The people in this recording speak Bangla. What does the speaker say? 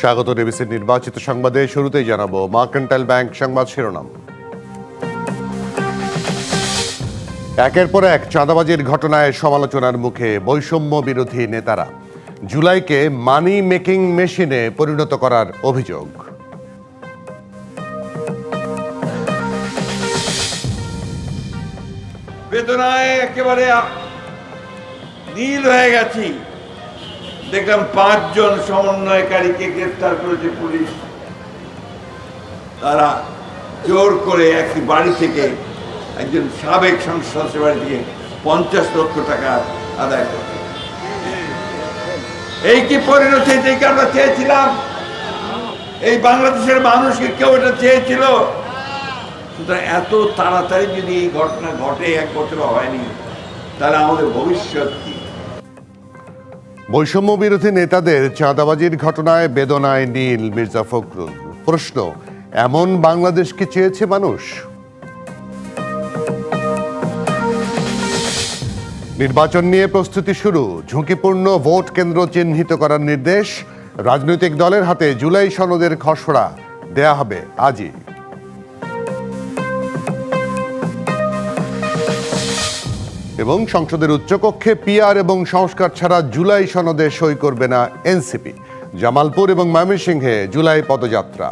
স্বাগত ডিবিসির নির্বাচিত সংবাদে। শুরুতেই জানাবো মার্কেন্টাইল ব্যাংক সংবাদ শিরোনাম। একের পর এক চাঁদাবাজির ঘটনায় সমালোচনার মুখে বৈষম্য বিরোধী নেতারা। জুলাইকে মানি মেকিং মেশিনে পরিণত করার অভিযোগ। বেদনায় একেবারে নীল হয়ে গেছি। দেখলাম 5 জন সমন্বয়কারীকে গ্রেফতার করেছে পুলিশ। তারা জোর করে একটি বাড়ি থেকে, একজন সাবেক সংসদ সদস্যের বাড়ি থেকে 50 লক্ষ টাকা আদায় করছে। এই কি পরিণতি থেকে আমরা চেয়েছিলাম? এই বাংলাদেশের মানুষকে কেউ এটা চেয়েছিল? সুতরাং এত তাড়াতাড়ি যদি এই ঘটনা ঘটে, 1 বছর হয়নি, তাহলে আমাদের ভবিষ্যৎ কি? বৈষম্য বিরোধী নেতাদের চাঁদাবাজির ঘটনায় বেদনায় নীল মির্জা ফখরুল। প্রশ্ন, এমন বাংলাদেশকে চেয়েছে মানুষ? নির্বাচন নিয়ে প্রস্তুতি শুরু। ঝুঁকিপূর্ণ ভোট কেন্দ্র চিহ্নিত করার নির্দেশ। রাজনৈতিক দলের হাতে জুলাই সনদের খসড়া দেয়া হবে আজই। এবং সংসদের উচ্চকক্ষে পিআর এবং সংস্কার ছাড়া জুলাই সনদে সই করবে না এনসিপি। জামালপুর এবং ময়মনসিংহে জুলাই পদযাত্রা।